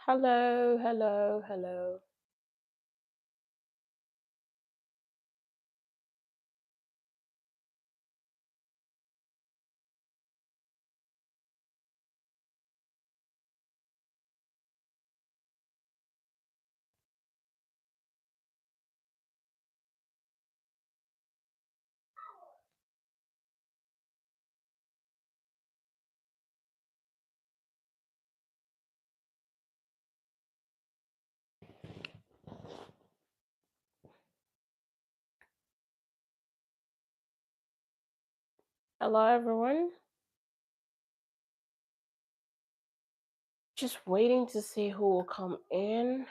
Hello, hello, hello. Hello, everyone. Just waiting to see who will come in.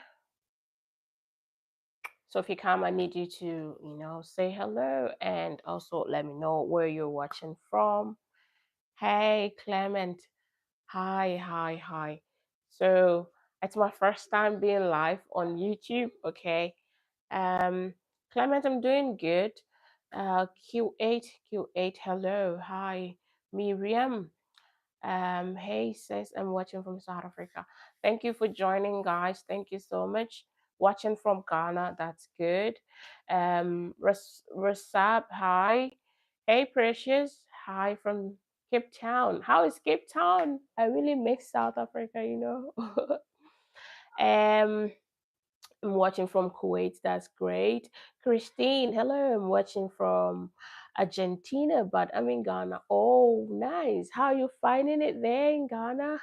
So if you come, I need you to, say hello and also let me know where you're watching from. Hey, Clement. Hi, hi, hi. So it's my first time being live on YouTube. Okay. Um, Clement, I'm doing good. Q8, Q8. Hello, hi, Miriam. Hey sis, I'm watching from South Africa. Thank you for joining, guys. Thank you so much. Watching from Ghana, that's good. Rasab, hi. Hey Precious, hi from Cape Town. How is Cape Town? I really miss South Africa. um, I'm watching from Kuwait. That's great. Christine, hello. I'm watching from Argentina, but I'm in Ghana. Oh, nice. How are you finding it there in Ghana?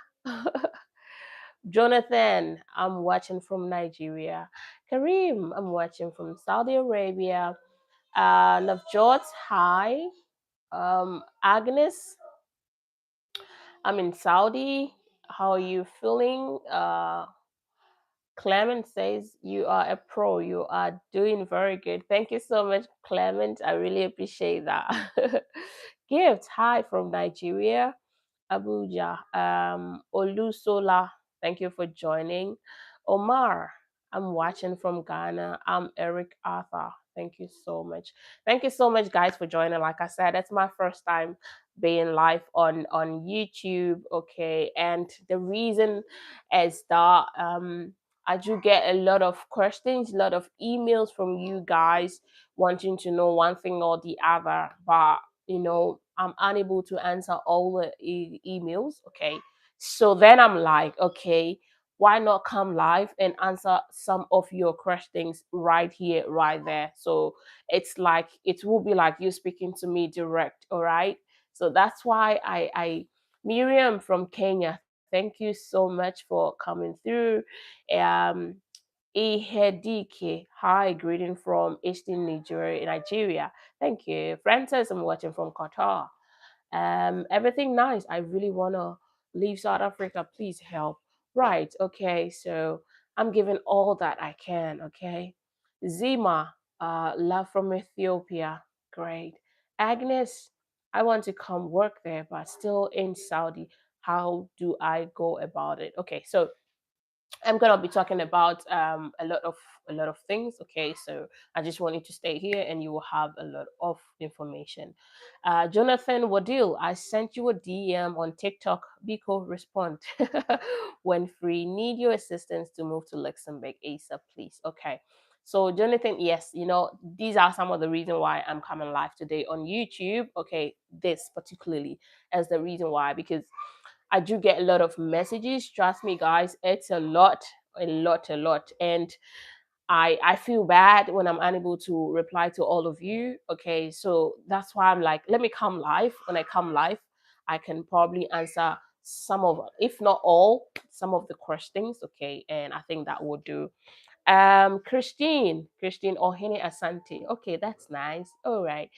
Jonathan, I'm watching from Nigeria. Kareem, I'm watching from Saudi Arabia. Navjot, hi. Agnes, I'm in Saudi. How are you feeling? Clement says you are a pro. You are doing very good. Thank you so much, Clement. I really appreciate that. Gift, hi from Nigeria, Abuja. Olusola, thank you for joining. Omar, I'm watching from Ghana. I'm Eric Arthur. Thank you so much. Thank you so much, guys, for joining. Like I said, it's my first time being live on YouTube. Okay, and the reason is that I do get a lot of questions, a lot of emails from you guys wanting to know one thing or the other, but I'm unable to answer all the emails. Okay, so then I'm like, okay, why not come live and answer some of your questions right here, right there? So it's like it will be like you speaking to me direct. All right, so that's why I Miriam from Kenya. Thank you so much for coming through. Um, Ihedike, hi, greeting from Eastern Nigeria. Thank you. Francis, I'm watching from Qatar. Everything nice. I really wanna leave South Africa. Please help. Right. Okay. So I'm giving all that I can. Okay. Zima, love from Ethiopia. Great. Agnes, I want to come work there, but still in Saudi. How do I go about it? Okay. So I'm gonna be talking about a lot of things. Okay, so I just want you to stay here, and you will have a lot of information. Jonathan Wadil, I sent you a DM on TikTok. Biko, respond when free. Need your assistance to move to Luxembourg ASAP, please. Okay. So Jonathan, yes, these are some of the reason why I'm coming live today on YouTube. Okay, this particularly as the reason why because I do get a lot of messages. Trust me, guys, it's a lot, a lot, a lot. And I feel bad when I'm unable to reply to all of you. Okay, so that's why I'm like, let me come live. When I come live, I can probably answer some of, if not all, some of the questions. Okay, and I think that would do. Christine Ohene Asante. Okay, that's nice. All right.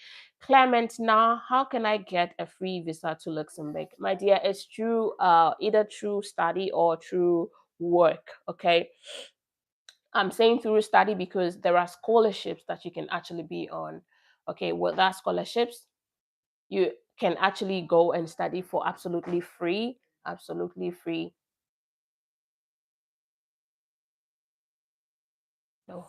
Clement, now how can I get a free visa to Luxembourg? My dear, it's through either through study or through work. Okay. I'm saying through study because there are scholarships that you can actually be on. Okay, with that scholarships, you can actually go and study for absolutely free. Absolutely free. No.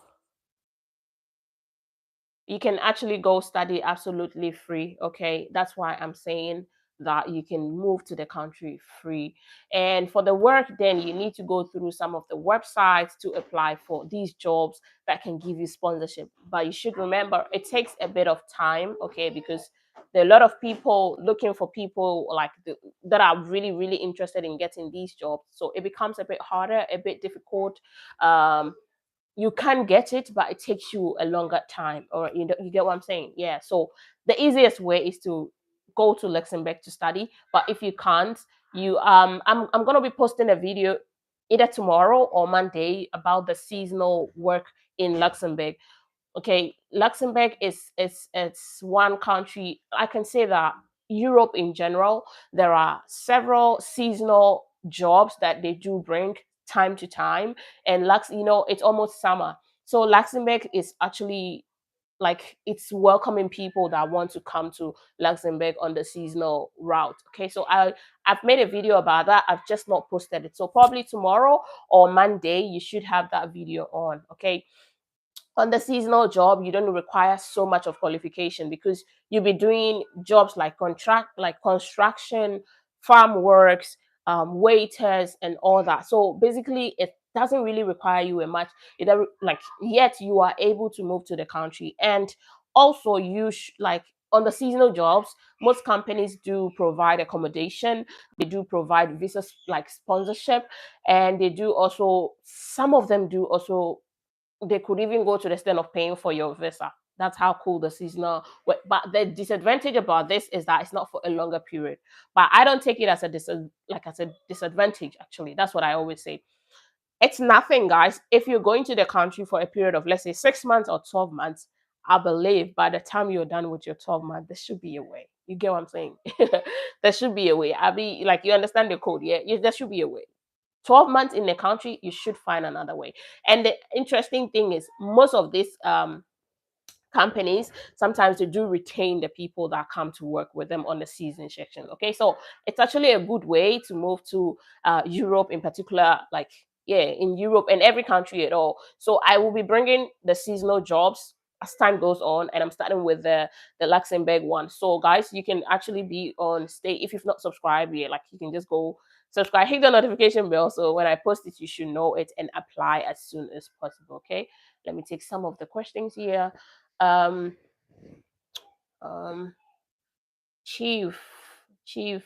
You can actually go study absolutely free. Okay, that's why I'm saying that you can move to the country free. And for the work, then you need to go through some of the websites to apply for these jobs that can give you sponsorship. But you should remember it takes a bit of time, okay, because there are a lot of people looking for people like that are really, really interested in getting these jobs. So it becomes a bit harder, a bit difficult. Um, you can get it, but it takes you a longer time. Or you get what I'm saying? Yeah. So the easiest way is to go to Luxembourg to study. But if you can't, I'm gonna be posting a video either tomorrow or Monday about the seasonal work in Luxembourg. Okay, Luxembourg is it's one country. I can say that Europe in general, there are several seasonal jobs that they do bring time to time. And it's almost summer, so Luxembourg is actually like it's welcoming people that want to come to Luxembourg on the seasonal route. Okay, so I've made a video about that. I've just not posted it, so probably tomorrow or Monday you should have that video on. Okay, on the seasonal job, you don't require so much of qualification because you'll be doing jobs like contract, like construction, farm works, waiters, and all that. So basically, it doesn't really require you a much. Like yet you are able to move to the country, and also like on the seasonal jobs, most companies do provide accommodation. They do provide visas like sponsorship, and they do also some of them do also they could even go to the extent of paying for your visa. That's how cool the seasonal. But the disadvantage about this is that it's not for a longer period. But I don't take it as a like as a disadvantage. Actually, that's what I always say. It's nothing, guys. If you're going to the country for a period of let's say 6 months or 12 months, I believe by the time you're done with your 12 months, there should be a way. You get what I'm saying? There should be a way. I be like you understand the code, yeah? There should be a way. 12 months in the country, you should find another way. And the interesting thing is, most of these companies sometimes they do retain the people that come to work with them on the season section. Okay, so it's actually a good way to move to Europe in particular, like yeah, in Europe and every country at all. So I will be bringing the seasonal jobs as time goes on, and I'm starting with the Luxembourg one. So guys, you can actually be on stay if you've not subscribed yet, like you can just go subscribe, hit the notification bell, so when I post it you should know it and apply as soon as possible. Okay, let me take some of the questions here. um um chief chief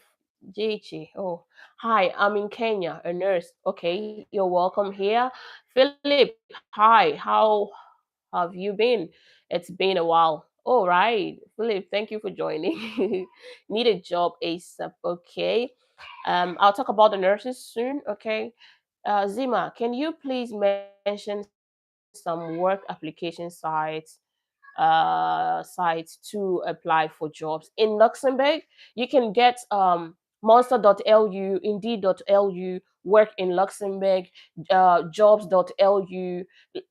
JJ. Oh, hi, I'm in Kenya, a nurse. Okay, you're welcome here. Philip, hi, how have you been? It's been a while. All right, Philip, thank you for joining. Need a job ASAP. Okay, I'll talk about the nurses soon. Okay, Zima, can you please mention some work application sites to apply for jobs in Luxembourg? You can get monster.lu, indeed.lu, work in Luxembourg, jobs.lu,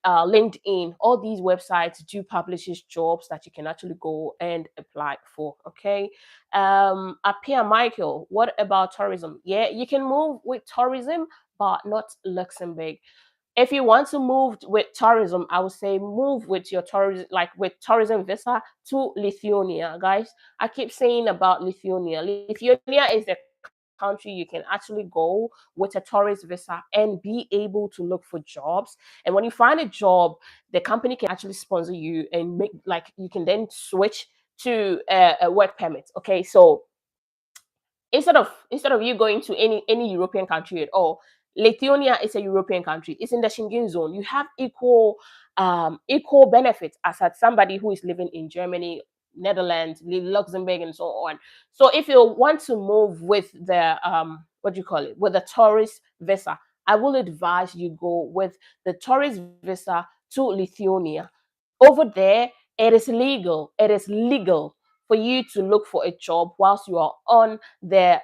LinkedIn. All these websites do publish jobs that you can actually go and apply for. Okay. Appear Michael, what about tourism? Yeah, you can move with tourism, but not Luxembourg. If you want to move with tourism, I would say move with your tourism, like with tourism visa to Lithuania, guys. I keep saying about Lithuania. Lithuania is the country you can actually go with a tourist visa and be able to look for jobs. And when you find a job, the company can actually sponsor you and make like you can then switch to a work permit. Okay, so instead of you going to any European country at all, Lithuania is a European country. It's in the Schengen zone. You have equal benefits as somebody who is living in Germany, Netherlands, Luxembourg, and so on. So if you want to move with the what do you call it, with the tourist visa, I will advise you go with the tourist visa to Lithuania. Over there, it is legal. It is legal for you to look for a job whilst you are on the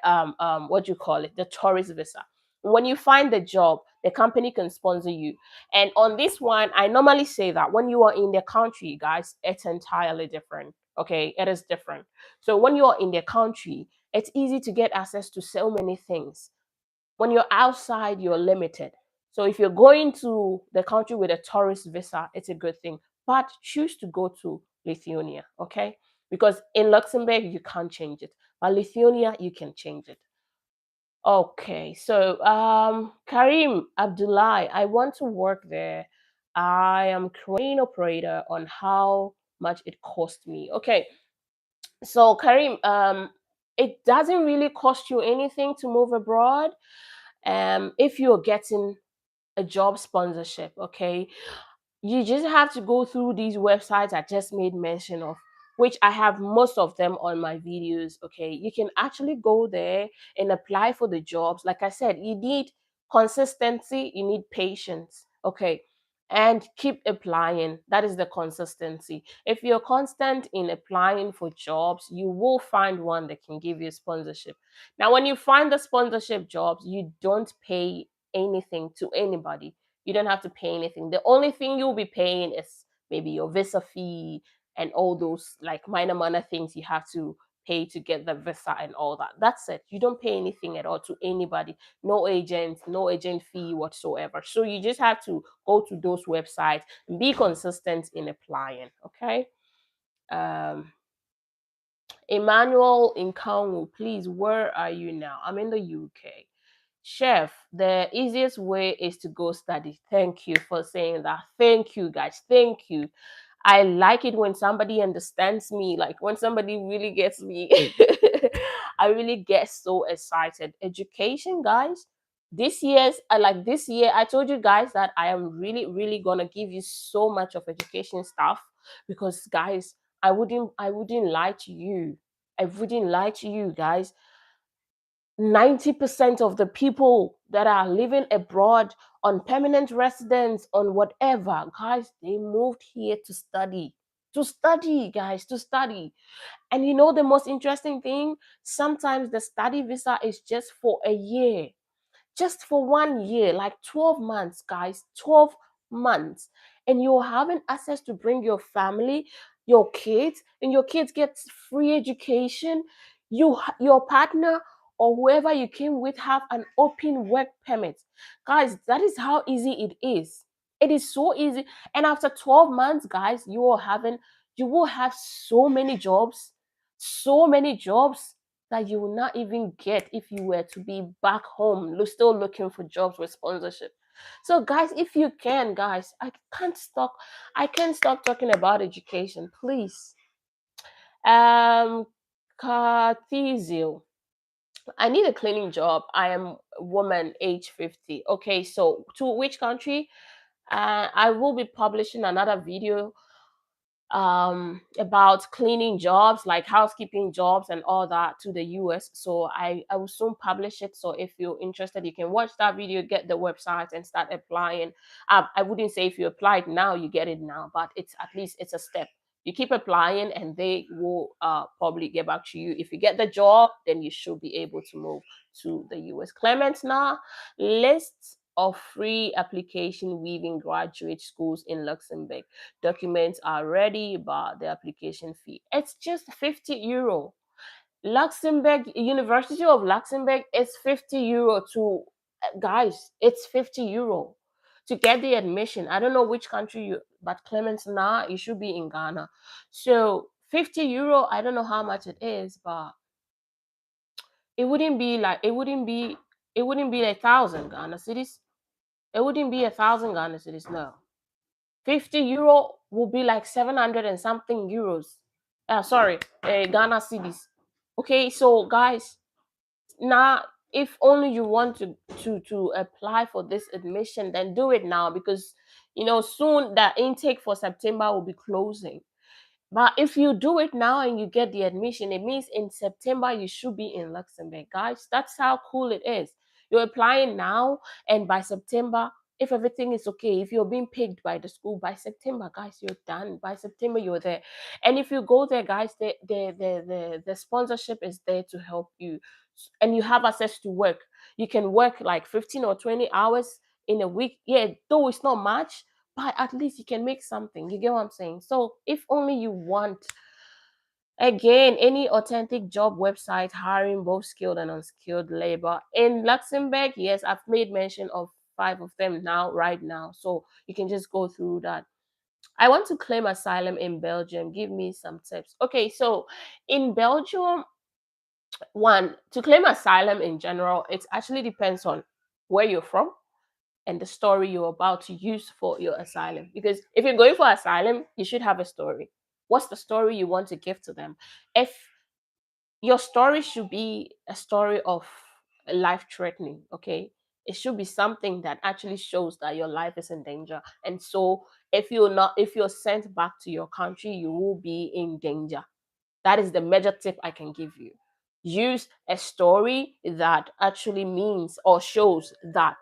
what do you call it, the tourist visa. When you find the job, the company can sponsor you. And on this one, I normally say that when you are in the country, guys, it's entirely different. Okay, it is different. So when you are in the country, it's easy to get access to so many things. When you're outside, you're limited. So if you're going to the country with a tourist visa, it's a good thing. But choose to go to Lithuania, okay? Because in Luxembourg, you can't change it. But Lithuania, you can change it. Okay, so Karim Abdullah, I want to work there. I am crane operator on how much it cost me. Okay, so Karim, it doesn't really cost you anything to move abroad. If you're getting a job sponsorship, okay, you just have to go through these websites I just made mention of, which I have most of them on my videos. Okay, you can actually go there and apply for the jobs. Like I said, you need consistency, you need patience. Okay, and keep applying. That is the consistency. If you're constant in applying for jobs, you will find one that can give you sponsorship. Now, when you find the sponsorship jobs, you don't pay anything to anybody. You don't have to pay anything. The only thing you'll be paying is maybe your visa fee and all those like minor things you have to pay to get the visa and all that. That's it. You don't pay anything at all to anybody. No agent, no agent fee whatsoever. So you just have to go to those websites and be consistent in applying. Okay. Um Emmanuel Inkangu, please, where are you now? I'm in the UK. Chef, the easiest way is to go study. Thank you for saying that. Thank you, guys. Thank you. I like it when somebody understands me, like when somebody really gets me. I really get so excited. Education, guys. This year, I told you guys that I am really, really gonna give you so much of education stuff because, guys, I wouldn't lie to you. I wouldn't lie to you, guys. 90% of the people that are living abroad on permanent residence, on whatever, guys, they moved here to study. To study, guys, to study. And you know the most interesting thing? Sometimes the study visa is just for a year, just for 1 year, like 12 months, guys, 12 months. And you're having access to bring your family, your kids, and your kids get free education. Your partner or whoever you came with have an open work permit. Guys, that is how easy it is. It is so easy. And after 12 months, guys, you will have so many jobs that you will not even get if you were to be back home still looking for jobs with sponsorship. So guys, if you can, guys, I can't stop talking about education, please. um Cartesio, I need a cleaning job. I am a woman, age 50. Okay, so to which country? I will be publishing another video about cleaning jobs like housekeeping jobs and all that to the US. So I will soon publish it. So if you're interested, you can watch that video, get the website and start applying. I wouldn't say if you applied now you get it now, but it's at least it's a step. You keep applying and they will probably get back to you. If you get the job, then you should be able to move to the US. Clement now, lists of free application weaving graduate schools in Luxembourg. Documents are ready, but the application fee, it's just 50 euro. Luxembourg, University of Luxembourg is 50 euro to, guys, it's 50 euro to get the admission. I don't know which country you, but Clemens now you should be in Ghana. So 50 euro, I don't know how much it is, but it wouldn't be like 1,000 Ghana cities. It wouldn't be 1,000 Ghana cities, no. 50 euro will be like 700 and something euros. Sorry, Ghana cedis. Okay, so guys, now if only you want to apply for this admission, then do it now because soon the intake for September will be closing. But if you do it now and you get the admission, it means in September you should be in Luxembourg, guys. That's how cool it is. You're applying now, and by September, if everything is okay, if you're being picked by the school by September, guys, you're done. By September, you're there. And if you go there, guys, the sponsorship is there to help you, and you have access to work. You can work like 15 or 20 hours in a week. Yeah, though it's not much, but at least you can make something. You get what I'm saying? So if only you want, again, any authentic job website hiring both skilled and unskilled labor in Luxembourg, yes, I've made mention of 5 of them now, right now. So you can just go through that. I want to claim asylum in Belgium. Give me some tips. Okay, so in Belgium, One, to claim asylum in general, it actually depends on where you're from and the story you're about to use for your asylum. Because if you're going for asylum, you should have a story. What's the story you want to give to them? If your story should be a story of life threatening, okay? It should be something that actually shows that your life is in danger. And so if you're sent back to your country, you will be in danger. That is the major tip I can give you. Use a story that actually means or shows that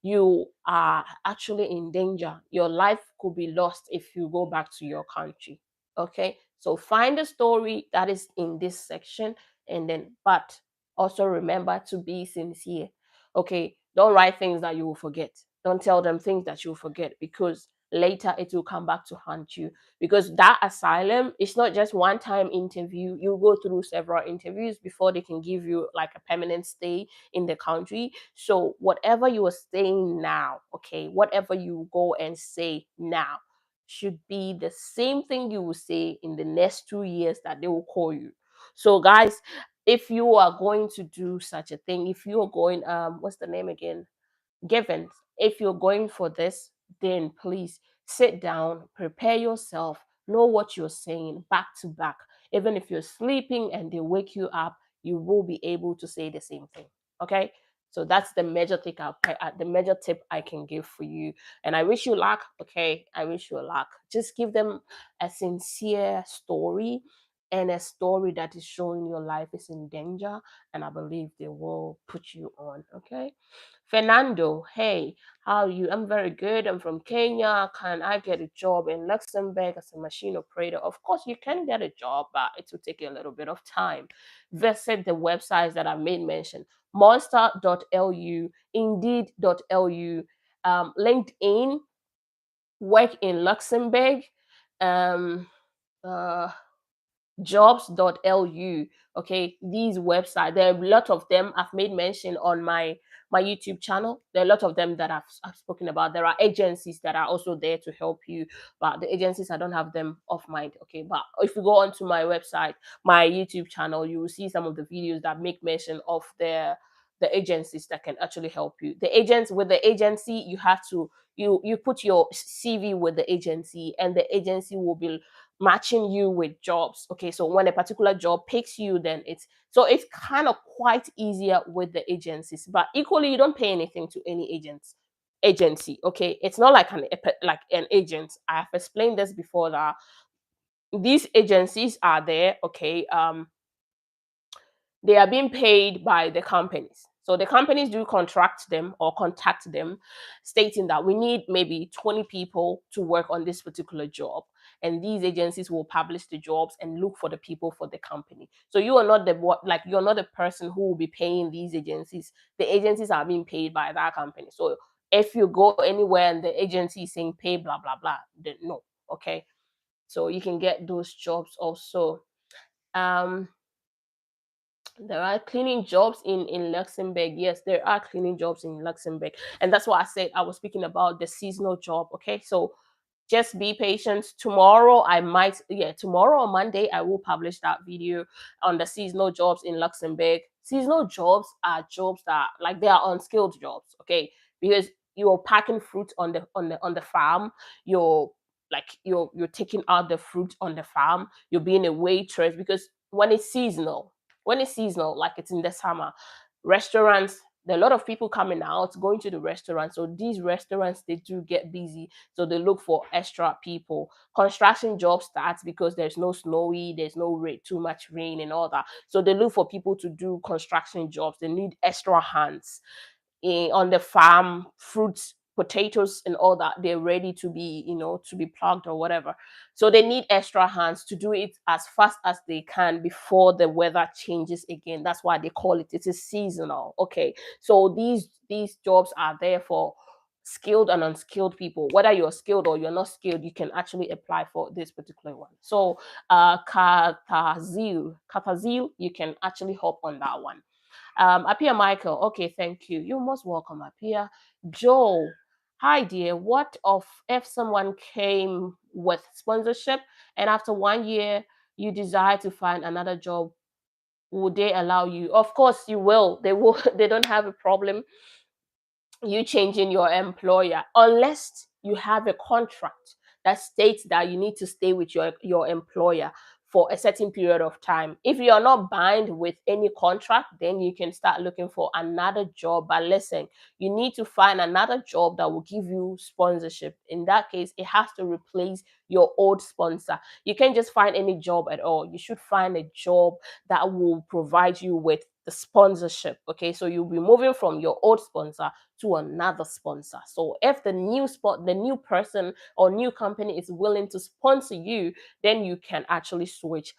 you are actually in danger. Your life could be lost if you go back to your country. Okay, so find a story that is in this section, and then, but also remember to be sincere. Okay, don't write things that you will forget. Don't tell them things that you'll forget, because later it will come back to haunt you. Because that asylum is not just one time interview. You go through several interviews before they can give you like a permanent stay in the country. So whatever you are saying now, okay, whatever you go and say now should be the same thing you will say in the next 2 years that they will call you. So guys, if you are going to do such a thing, if you are going what's the name again, given, if you're going for this, then please sit down, prepare yourself, know what you're saying back to back. Even if you're sleeping and they wake you up, you will be able to say the same thing. Okay, so that's the major thing the major tip I can give for you. And I wish you luck. Okay, I wish you luck. Just give them a sincere story, and a story that is showing your life is in danger, and I believe they will put you on. Okay. Fernando, hey, how are you? I'm very good. I'm from Kenya. Can I get a job in Luxembourg as a machine operator? Of course, you can get a job, but it will take you a little bit of time. Visit the websites that I made mention: monster.lu, indeed.lu, LinkedIn, work in Luxembourg, um, uh, jobs.lu. Okay, these websites, there are a lot of them. I've made mention on my YouTube channel. There are a lot of them that I've spoken about. There are agencies that are also there to help you, but the agencies, I don't have them off mind. Okay, but if you go onto my website, my YouTube channel, you will see some of the videos that make mention of the agencies that can actually help you. The agents, with the agency, you have to, you put your CV with the agency, and the agency will be matching you with jobs. Okay, so when a particular job picks you, then it's kind of quite easier with the agencies, but equally you don't pay anything to any agency. Okay, it's not like an agent. I have explained this before, that these agencies are there. Okay, they are being paid by the companies. So the companies do contract them or contact them, stating that we need maybe 20 people to work on this particular job. And these agencies will publish the jobs and look for the people for the company. So you are not you're not the person who will be paying these agencies. The agencies are being paid by that company. So if you go anywhere and the agency is saying pay blah blah blah, then no. Okay. So you can get those jobs also. Um there are cleaning jobs in Luxembourg. Yes, there are cleaning jobs in Luxembourg. And that's why I said I was speaking about the seasonal job. Okay. So just be patient. Tomorrow I might, yeah, tomorrow or Monday I will publish that video on the seasonal jobs in Luxembourg. Seasonal jobs are jobs that, like, they are unskilled jobs. Okay. Because you're packing fruit on the farm. You're you're taking out the fruit on the farm. You're being a waitress, because when it's seasonal, like it's in the summer, restaurants, there are a lot of people coming out going to the restaurant. So these restaurants, they do get busy, so they look for extra people. Construction job starts because there's no snowy, there's no too much rain and all that, so they look for people to do construction jobs. They need extra hands on the farm. Fruits, potatoes and all that, they're ready to be, to be plucked or whatever. So they need extra hands to do it as fast as they can before the weather changes again. That's why they call it is seasonal. Okay, so these jobs are there for skilled and unskilled people. Whether you're skilled or you're not skilled, you can actually apply for this particular one. So Katazil, you can actually hop on that one. Apia Michael, okay, thank you. You're most welcome, Apia. Joe, hi dear. What of if someone came with sponsorship and after 1 year you desire to find another job would they allow you? Of course you will. They will. They don't have a problem you changing your employer unless you have a contract that states that you need to stay with your employer for a certain period of time. If you are not bound with any contract, then you can start looking for another job. But listen, you need to find another job that will give you sponsorship. In that case, it has to replace your old sponsor. You can't just find any job at all. You should find a job that will provide you with the sponsorship. Okay, so you'll be moving from your old sponsor to another sponsor. So if the new person or new company is willing to sponsor you, then you can actually switch.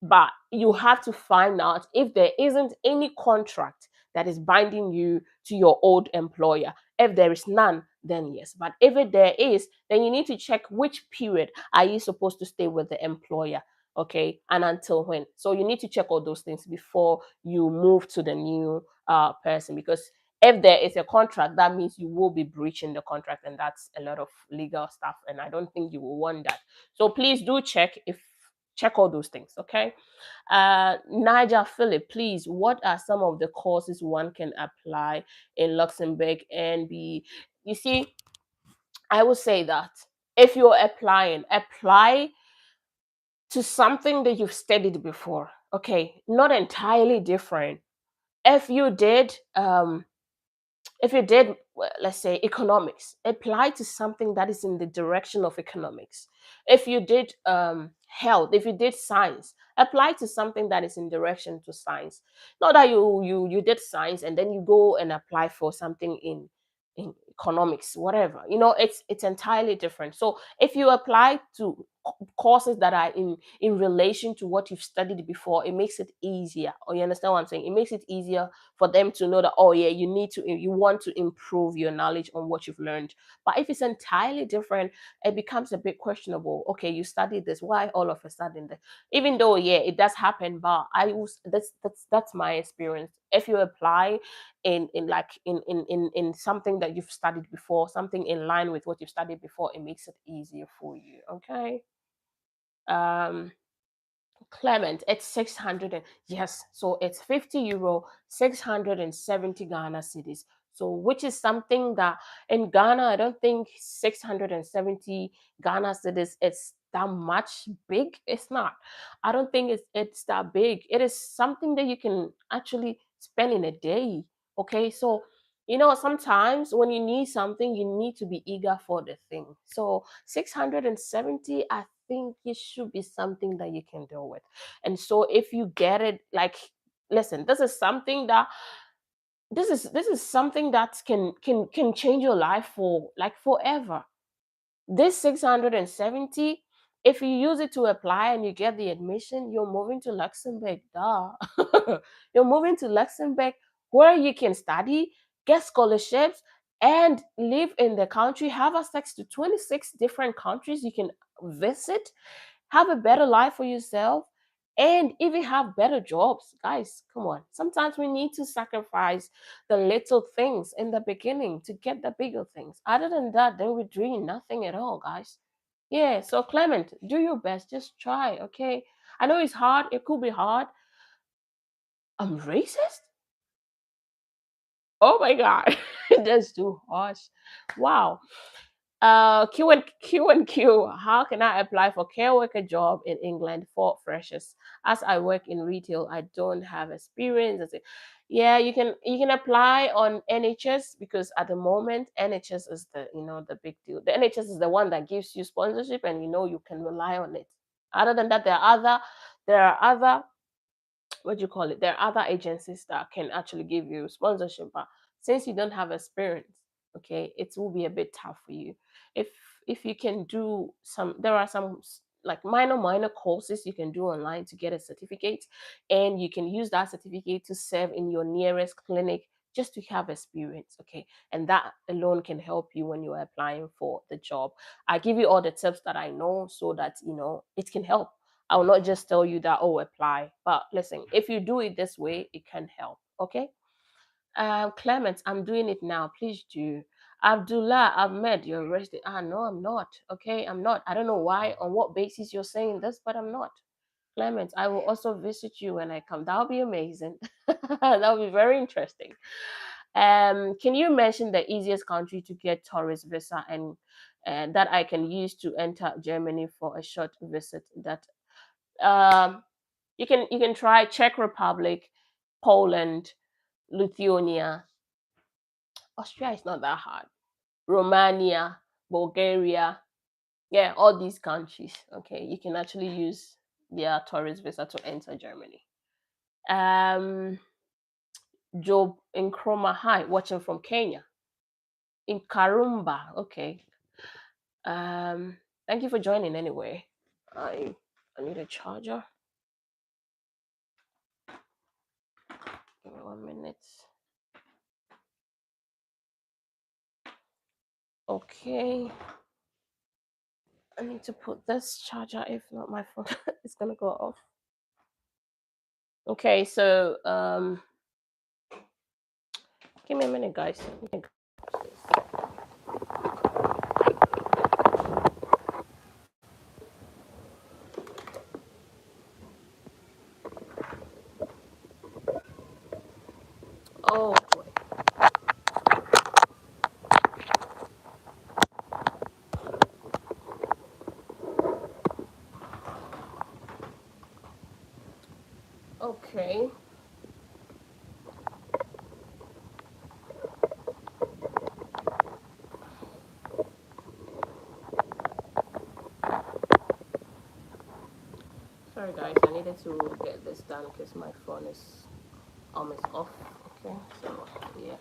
But you have to find out if there isn't any contract that is binding you to your old employer. If there is none, then yes. But if there is, then you need to check which period are you supposed to stay with the employer. Okay, and until when. So you need to check all those things before you move to the new person, because if there is a contract, that means you will be breaching the contract, and that's a lot of legal stuff, and I don't think you will want that. So please do check all those things. Okay. Niger Philip, please, what are some of the courses one can apply in Luxembourg and be? You see, I will say that if you're applying, apply to something that you've studied before. Okay, not entirely different. If you did let's say economics, apply to something that is in the direction of economics. If you did health, if you did science, apply to something that is in direction to science. Not that you did science and then you go and apply for something in economics, whatever. It's entirely different. So if you apply to courses that are in relation to what you've studied before, it makes it easier. Or you understand what I'm saying? It makes it easier for them to know that, oh yeah, you want to improve your knowledge on what you've learned. But if it's entirely different, it becomes a bit questionable. Okay, you studied this, why all of a sudden even though yeah, it does happen, but that's my experience. If you apply in something that you've studied before, something in line with what you've studied before, it makes it easier for you. Okay. um Clement, it's 600 yes, so it's 50 euro, 670 Ghana cities. So which is something that in Ghana, I don't think 670 Ghana cities it's that much big. It's not. I don't think it's that big. It is something that you can actually spend in a day. Okay, so sometimes when you need something, you need to be eager for the thing. So 670, I think it should be something that you can deal with. And so if you get it, like, listen, this is something that can change your life for like forever. This 670, if you use it to apply and you get the admission, you're moving to Luxembourg. Duh. You're moving to Luxembourg where you can study, get scholarships, and live in the country, have access to 26 different countries you can visit, have a better life for yourself, and even have better jobs. Guys, come on. Sometimes we need to sacrifice the little things in the beginning to get the bigger things. Other than that, then we're doing nothing at all, guys. Yeah, so Clement, do your best. Just try, okay? I know it's hard. It could be hard. I'm racist? Oh my God. That's too harsh. Wow. Q and Q. How can I apply for care worker job in England for freshers? As I work in retail, I don't have experience. Yeah, you can apply on NHS, because at the moment NHS is the big deal. The NHS is the one that gives you sponsorship, and you can rely on it. Other than that, there are other what do you call it? There are other agencies that can actually give you sponsorship, but since you don't have experience, okay, it will be a bit tough for you. If if you can do there are some like minor courses you can do online to get a certificate, and you can use that certificate to serve in your nearest clinic just to have experience, okay, and that alone can help you when you're applying for the job. I give you all the tips that I know so that it can help. I will not just tell you that, oh, apply. But listen, if you do it this way, it can help. Okay. Clement, I'm doing it now. Please do. Abdullah Ahmed, you're arrested. No, I'm not. Okay, I'm not. I don't know why, on what basis you're saying this, but I'm not. Clement, I will also visit you when I come. That'll be amazing. That'll be very interesting. Can you mention the easiest country to get tourist visa and that I can use to enter Germany for a short visit? That um, you can try Czech Republic, Poland, Lithuania. Austria is not that hard. Romania, Bulgaria, yeah, all these countries. Okay, you can actually use their tourist visa to enter Germany. Um, Job in Chroma High, watching from Kenya. In Karumba, okay. Um, Thank you for joining anyway. I I need a charger. Give me 1 minute. Okay. I need to put this charger, if not my phone is gonna go off. Okay, so give me a minute, guys. Oh boy. Okay. Sorry guys, I needed to get this done because my phone is almost off. Okay, so yeah.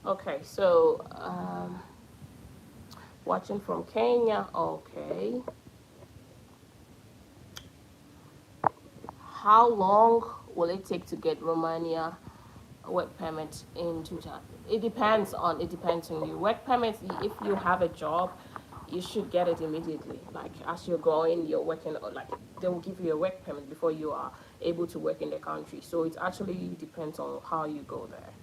Okay, so watching from Kenya. Okay. How long will it take to get Romania work permit in Juja? It depends on you. Work permit, if you have a job, you should get it immediately. Like as you're going, you're working, or like they will give you a work permit before you are able to work in the country. So it actually depends on how you go there.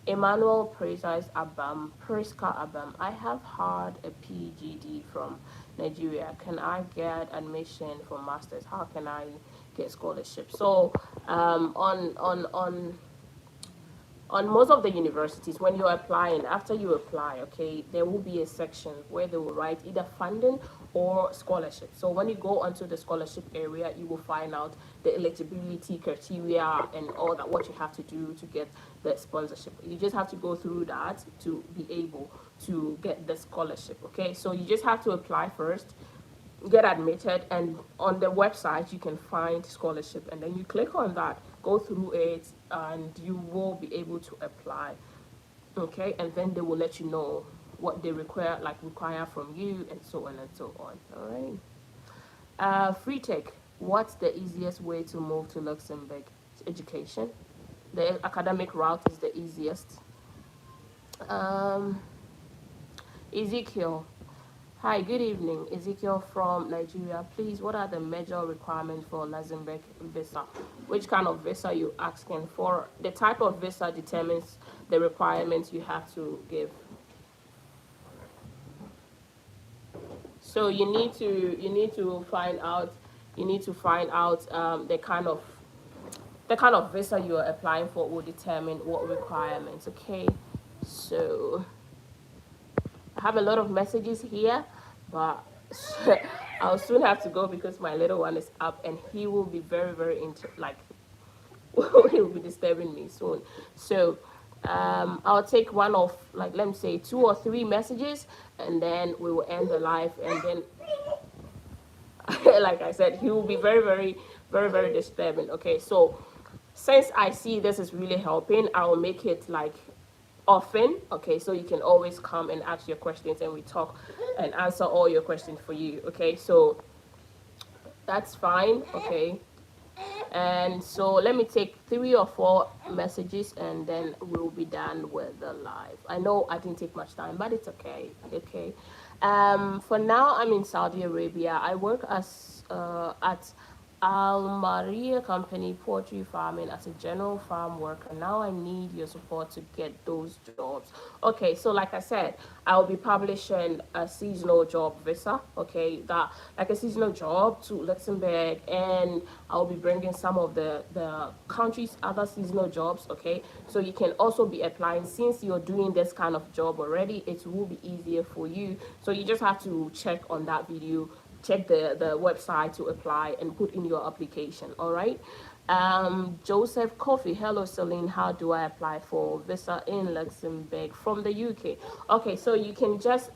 Emmanuel Precise Abam, Priska Abam. I have had a PGD from Nigeria. Can I get admission for masters? How can I get scholarship? So on most of the universities, when you're applying, after you apply, okay, there will be a section where they will write either funding or scholarship. So when you go onto the scholarship area, you will find out the eligibility criteria and all that, what you have to do to get the sponsorship. You just have to go through that to be able to get the scholarship. Okay, so you just have to apply first, get admitted, and on the website you can find scholarship, and then you click on that, go through it, and you will be able to apply. Okay, and then they will let you know what they require from you, and so on and so on. All right. Free take. What's the easiest way to move to Luxembourg? Education. The academic route is the easiest. um Ezekiel. Hi, good evening. Ezekiel from Nigeria. Please, what are the major requirements for Luxembourg visa? Which kind of visa you asking for? The type of visa determines the requirements you have to give. So you need to find out the kind of visa you are applying for will determine what requirements. Okay, so I have a lot of messages here, but I'll soon have to go because my little one is up and he will be very, very he will be disturbing me soon. So I'll take one of, like, let me say 2 or 3 messages, and then we will end the live. And then, like I said, he will be very, very, very, very disturbing. Okay, so since I see this is really helping, I will make it like often. Okay, so you can always come and ask your questions, and we talk and answer all your questions for you. Okay, so that's fine. Okay, and so let me take 3 or 4 messages, and then we'll be done with the live. I know I didn't take much time, but it's okay. Okay, for now I'm in Saudi Arabia. I work as at Almaria Company, poultry farming as a general farm worker. Now I need your support to get those jobs. Okay, so like I said, I'll be publishing a seasonal job visa. Okay, that like a seasonal job to Luxembourg, and I'll be bringing some of the country's other seasonal jobs. Okay, so you can also be applying since you're doing this kind of job already. It will be easier for you. So you just have to check on that video, check the website to apply and put in your application. All right. Joseph Coffee, hello Celine, how do I apply for visa in Luxembourg from the UK? Okay, so you can just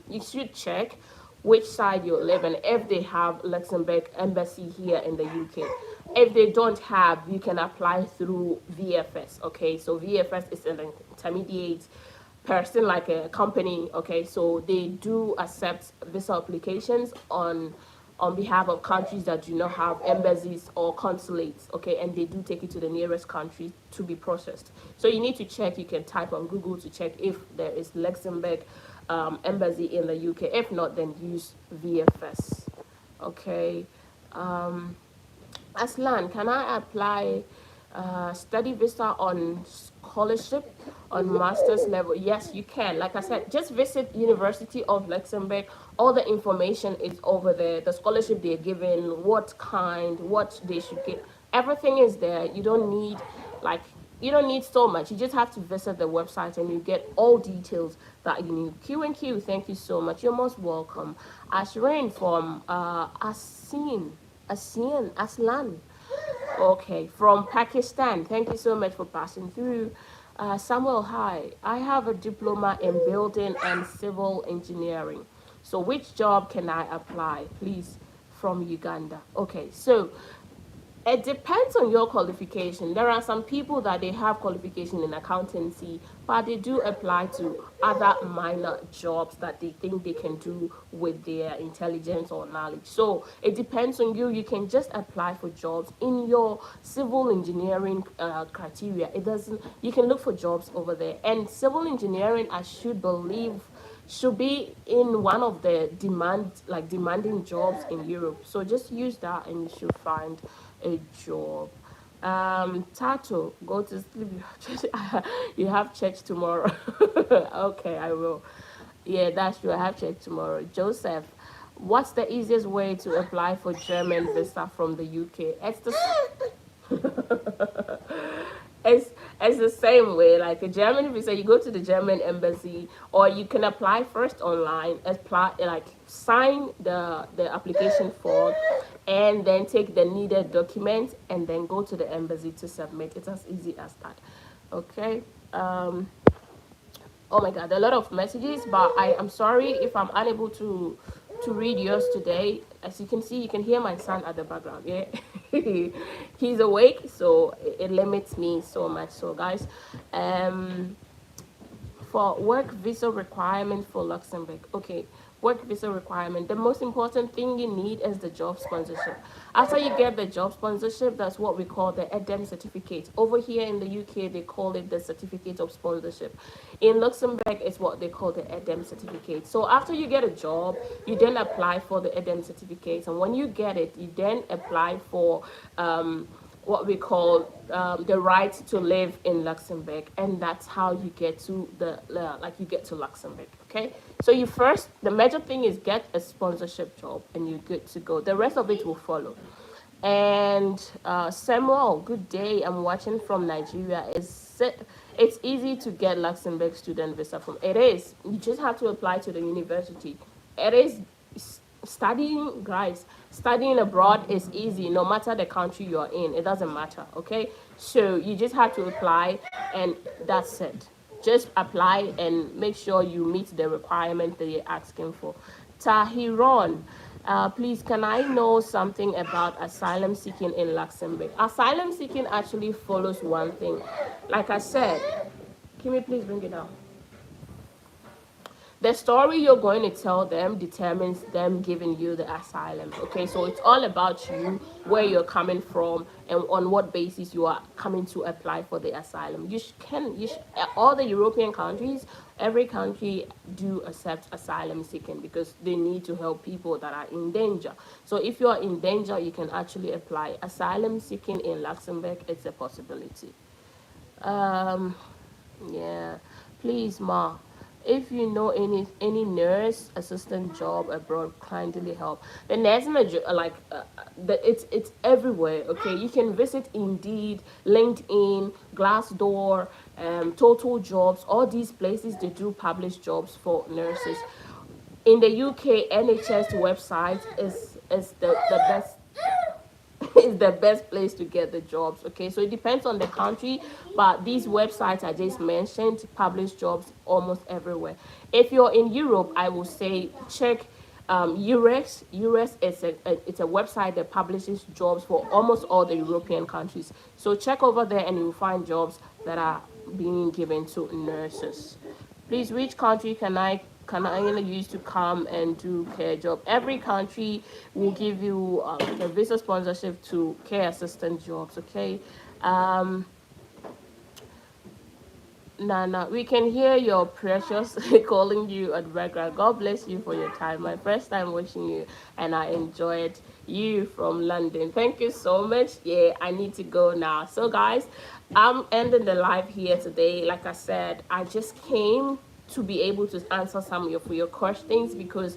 you should check which side you live in, if they have Luxembourg embassy here in the UK. If they don't have, you can apply through VFS. Okay, so VFS is an intermediate person, like a company. Okay, so they do accept visa applications on behalf of countries that do not have embassies or consulates. Okay, and they do take it to the nearest country to be processed. So you need to check. You can type on Google to check if there is Luxembourg embassy in the UK. If not, then use VFS. Okay. Aslan, can I apply study visa on scholarship on master's level? Yes, you can. Like I said, just visit University of Luxembourg. All the information is over there. The scholarship they're given, what kind, what they should get. Everything is there. Like you don't need so much. You just have to visit the website and you get all details that you need. Q and Q, thank you so much. You're most welcome. Ashrain from Aslan. Okay, from Pakistan. Thank you so much for passing through. Samuel, hi. I have a diploma in building and civil engineering. So, which job can I apply, please? From Uganda. Okay, so it depends on your qualification. There are some people that they have qualification in accountancy, but they do apply to other minor jobs that they think they can do with their intelligence or knowledge. So it depends on you. You can just apply for jobs in your civil engineering criteria. It doesn't. You can look for jobs over there. And civil engineering, I should believe, should be in one of the demanding jobs in Europe. So just use that and you should find a job. Tato, go to sleep. You have church tomorrow. Okay, I will. Yeah, that's true. I have church tomorrow. Joseph, what's the easiest way to apply for German visa from the UK? It's it's the same way. Like a German visa, you go to the German embassy, or you can apply first online. Apply, like sign the application form, and then take the needed documents, and then go to the embassy to submit. It's as easy as that. Okay. Oh my God, a lot of messages, but I am sorry if I'm unable to read yours today. As you can see, you can hear my son at the background. Yeah, he's awake, so it limits me so much. So guys, for work visa requirement for Luxembourg. Okay, work visa requirement. The most important thing you need is the job sponsorship. After you get the job sponsorship, that's what we call the EDIM certificate. Over here in the UK, they call it the certificate of sponsorship. In Luxembourg, it's what they call the EDIM certificate. So after you get a job, you then apply for the EDIM certificate, and when you get it, you then apply for what we call the right to live in Luxembourg, and that's how you get to you get to Luxembourg. Okay, so you first, the major thing is get a sponsorship job, and you're good to go. The rest of it will follow. And Samuel, good day. I'm watching from Nigeria. It's easy to get Luxembourg student visa from. It is. You just have to apply to the university. It is studying, guys. Studying abroad is easy, no matter the country you're in. It doesn't matter. Okay, so you just have to apply, and that's it. Just apply and make sure you meet the requirement that you're asking for. Tahiron, please, can I know something about asylum seeking in Luxembourg? Asylum seeking actually follows one thing. Like I said, can we please bring it down? The story you're going to tell them determines them giving you the asylum. Okay, so it's all about you where you're coming from and on what basis you are coming to apply for the asylum. All the European countries, every country do accept asylum seeking because they need to help people that are in danger. So if you are in danger, you can actually apply. Asylum seeking in Luxembourg, it's a possibility. Um, yeah, please, Ma. If you know any nurse assistant job abroad, kindly help. The nursing it's everywhere. Okay, you can visit Indeed, LinkedIn, Glassdoor, Total Jobs. All these places they do publish jobs for nurses. In the UK, NHS website is the best is the best place to get the jobs. Okay, so it depends on the country, but these websites I just mentioned publish jobs almost everywhere. If you're in Europe, I will say check US. Is it's a website that publishes jobs for almost all the European countries. So check over there and you'll find jobs that are being given to nurses. Please, which country can I use to come and do care job? Every country will give you a visa sponsorship to care assistant jobs. Okay. Um, Nana, we can hear your precious calling you at the background. God bless you for your time. My first time watching you, and I enjoyed you from London. Thank you so much. Yeah, I need to go now. So, guys, I'm ending the live here today. Like I said, I just came to be able to answer some of your questions because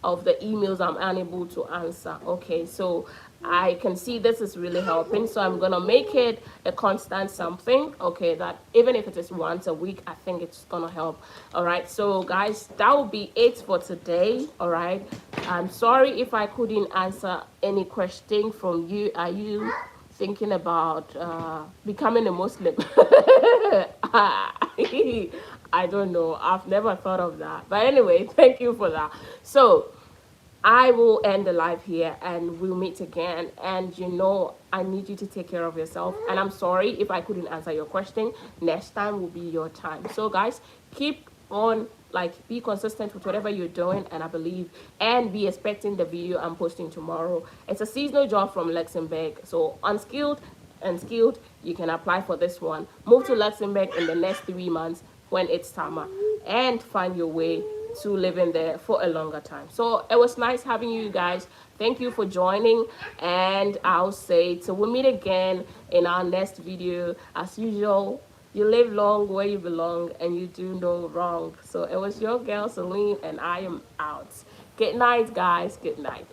of the emails I'm unable to answer. Okay, so I can see this is really helping, so I'm gonna make it a constant something. Okay, that even if it is once a week, I think it's gonna help. All right, so guys, that will be it for today. All right, I'm sorry if I couldn't answer any question from you. Are you thinking about becoming a Muslim? I don't know. I've never thought of that. But anyway, thank you for that. So I will end the live here and we'll meet again. And I need you to take care of yourself. And I'm sorry if I couldn't answer your question. Next time will be your time. So guys, keep on, be consistent with whatever you're doing, and I believe, and be expecting the video I'm posting tomorrow. It's a seasonal job from Luxembourg. So unskilled and skilled, you can apply for this one. Move to Luxembourg in the next 3 months when it's summer and find your way to living there for a longer time. So it was nice having you guys. Thank you for joining, and I'll say till we meet again in our next video. As usual, you live long where you belong and you do no wrong. So it was your girl Celline, and I am out. Good night, guys. Good night.